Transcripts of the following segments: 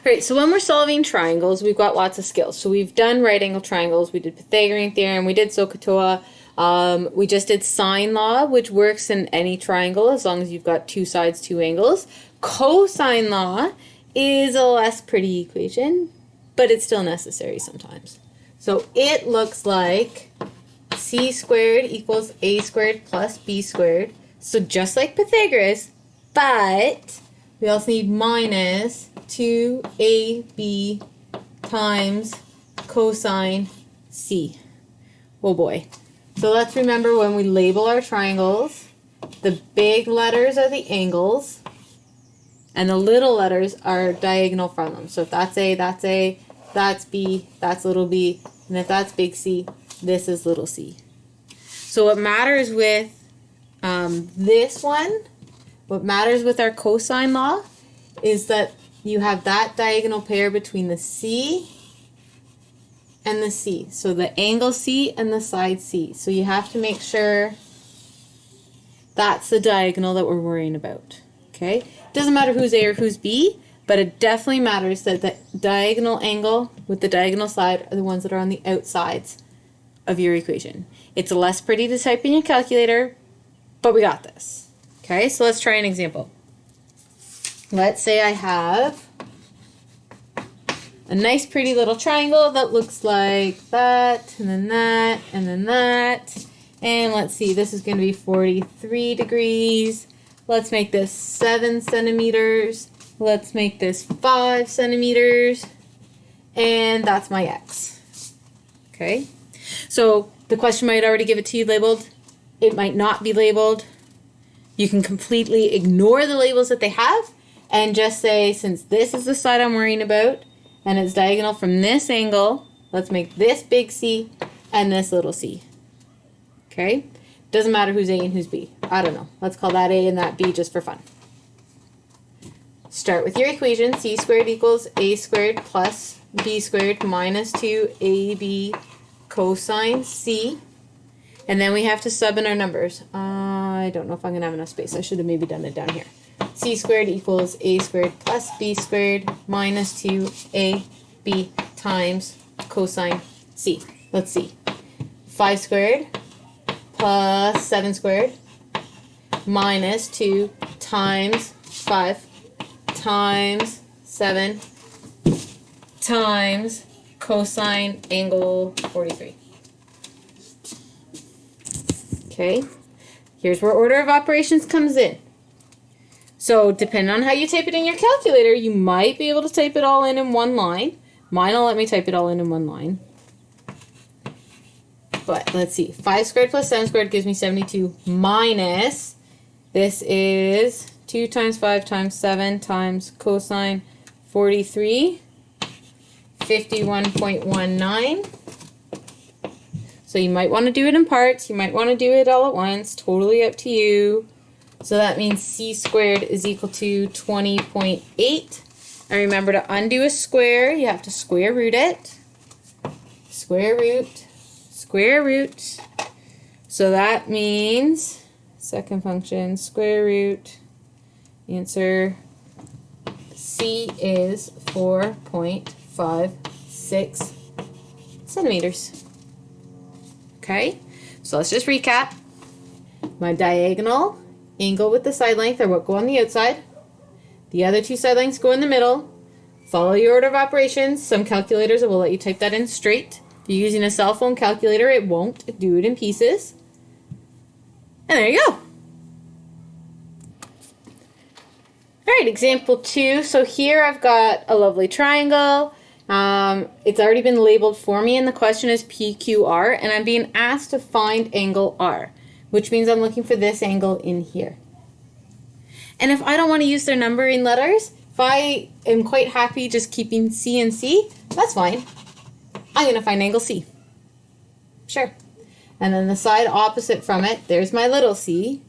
Alright, so when we're solving triangles, we've got lots of skills. So we've done right angle triangles, we did Pythagorean theorem, we did SOHCAHTOA, we just did sine law, which works in any triangle as long as you've got two sides, two angles. Cosine law is a less pretty equation, but it's still necessary sometimes. So it looks like c squared equals a squared plus b squared. So just like Pythagoras, but we also need minus 2ab times cosine c. Oh boy. So let's remember when we label our triangles, the big letters are the angles, and the little letters are diagonal from them. So if that's A, that's B, that's little b, and if that's big C, this is little c. So what matters with this one, what matters with our cosine law is that you have that diagonal pair between the C and the C. So the angle C and the side C. So you have to make sure that's the diagonal that we're worrying about. Okay? It doesn't matter who's A or who's B, but it definitely matters that the diagonal angle with the diagonal side are the ones that are on the outsides of your equation. It's less pretty to type in your calculator, but we got this. Okay, so let's try an example. Let's say I have a nice pretty little triangle that looks like that, and then that, and then that. And let's see, this is going to be 43 degrees. Let's make this 7 centimeters. Let's make this 5 centimeters. And that's my x. Okay, so the question might already give it to you labeled. It might not be labeled. You can completely ignore the labels that they have and just say, since this is the side I'm worrying about and it's diagonal from this angle, let's make this big C and this little c. Okay? Doesn't matter who's A and who's B. I don't know. Let's call that A and that B just for fun. Start with your equation. C squared equals A squared plus B squared minus 2AB cosine C. And then we have to sub in our numbers. I don't know if I'm going to have enough space. I should have maybe done it down here. C squared equals A squared plus B squared minus 2AB times cosine C. Let's see. 5 squared plus 7 squared minus 2 times 5 times 7 times cosine angle 43. Okay, here's where order of operations comes in. So depending on how you type it in your calculator, you might be able to type it all in one line. Mine will let me type it all in one line. But let's see, 5 squared plus 7 squared gives me 72 minus, this is 2 times 5 times 7 times cosine 43, 51.19. So you might want to do it in parts, you might want to do it all at once, totally up to you. So that means C squared is equal to 20.8. And remember to undo a square, you have to square root it. Square root, square root. So that means, second function, square root, answer C is 4.56 centimeters. Okay, so let's just recap. My diagonal angle with the side length are what go on the outside. The other two side lengths go in the middle. Follow your order of operations. Some calculators will let you type that in straight. If you're using a cell phone calculator, it won't. Do it in pieces. And there you go. Alright, example 2. So here I've got a lovely triangle. It's already been labeled for me, and the question is PQR, and I'm being asked to find angle R, which means I'm looking for this angle in here. And if I don't want to use their numbering letters, if I am quite happy just keeping C and C, that's fine. I'm going to find angle C. Sure. And then the side opposite from it, there's my little c,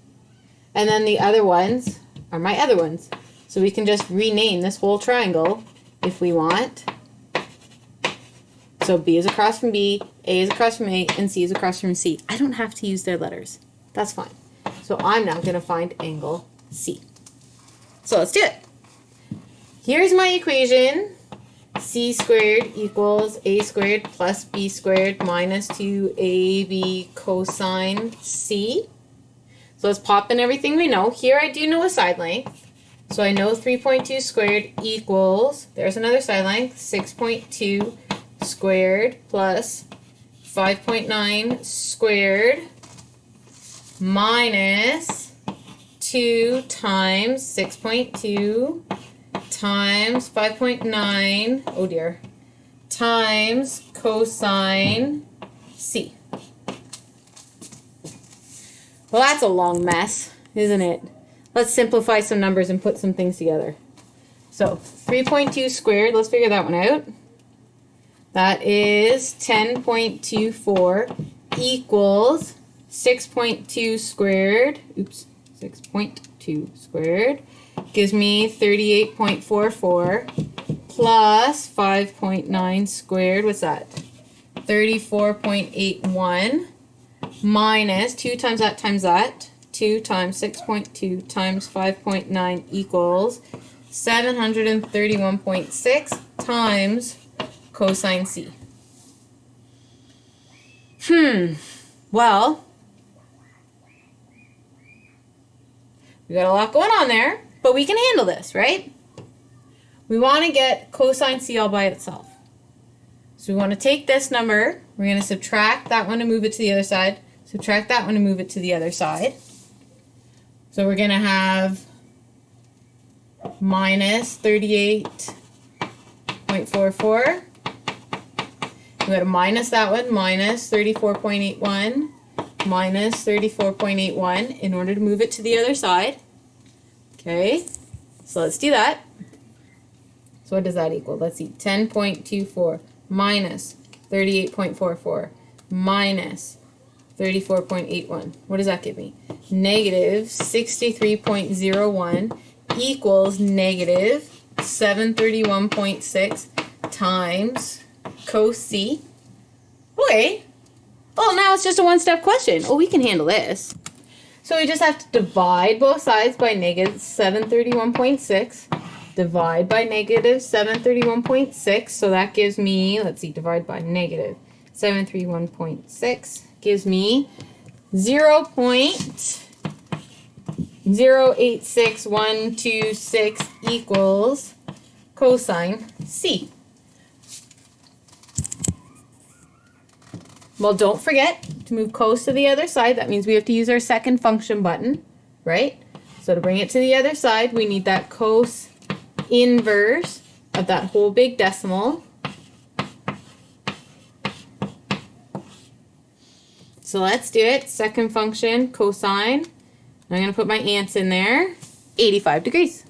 and then the other ones are my other ones. So we can just rename this whole triangle if we want. So B is across from B, A is across from A, and C is across from C. I don't have to use their letters. That's fine. So I'm now going to find angle C. So let's do it. Here's my equation. c squared equals a squared plus b squared minus 2ab cosine c. So let's pop in everything we know. Here I do know a side length. So I know 3.2 squared equals, there's another side length, 6.2 squared plus 5.9 squared minus 2 times 6.2 times 5.9, oh dear, times cosine c. Well, that's a long mess, isn't it? Let's simplify some numbers and put some things together. So 3.2 squared, let's figure that one out. That is 10.24 equals 6.2 squared, 6.2 squared gives me 38.44 plus 5.9 squared, what's that? 34.81 minus 2 times that, 2 times 6.2 times 5.9 equals 731.6 times cosine c. Well, we got a lot going on there, but we can handle this, right? We want to get cosine c all by itself. So we want to take this number, we're going to subtract that one and move it to the other side, subtract that one and move it to the other side. So we're going to have minus 38.44. We got to minus that one, minus 34.81, minus 34.81 in order to move it to the other side. Okay, so let's do that. So what does that equal? Let's see, 10.24 minus 38.44 minus 34.81. What does that give me? Negative 63.01 equals negative 731.6 times cos c. Okay. Well, now it's just a one-step question. Oh, we can handle this. So we just have to divide both sides by negative 731.6. Divide by negative 731.6. So that gives me, let's see, divide by negative 731.6 gives me 0.086126 equals cosine c. Well, don't forget to move cos to the other side. That means we have to use our second function button, right? So to bring it to the other side, we need that cos inverse of that whole big decimal. So let's do it. Second function, cosine. I'm going to put my ants in there. 85 degrees.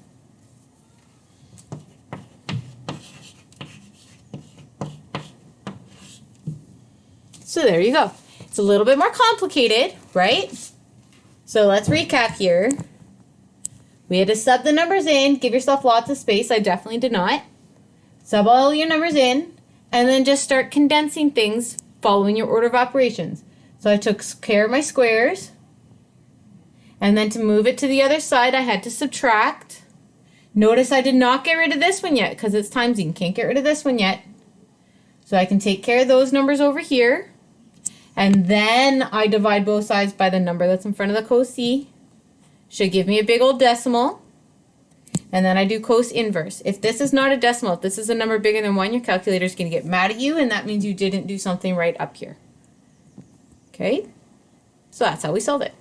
So there you go. It's a little bit more complicated, right? So let's recap here. We had to sub the numbers in, give yourself lots of space. I definitely did not. Sub all your numbers in, and then just start condensing things following your order of operations. So I took care of my squares, and then to move it to the other side, I had to subtract. Notice I did not get rid of this one yet because it's timesing. Can't get rid of this one yet. So I can take care of those numbers over here. And then I divide both sides by the number that's in front of the cos c. Should give me a big old decimal. And then I do cos inverse. If this is not a decimal, if this is a number bigger than 1, your calculator is going to get mad at you, and that means you didn't do something right up here. Okay? So that's how we solve it.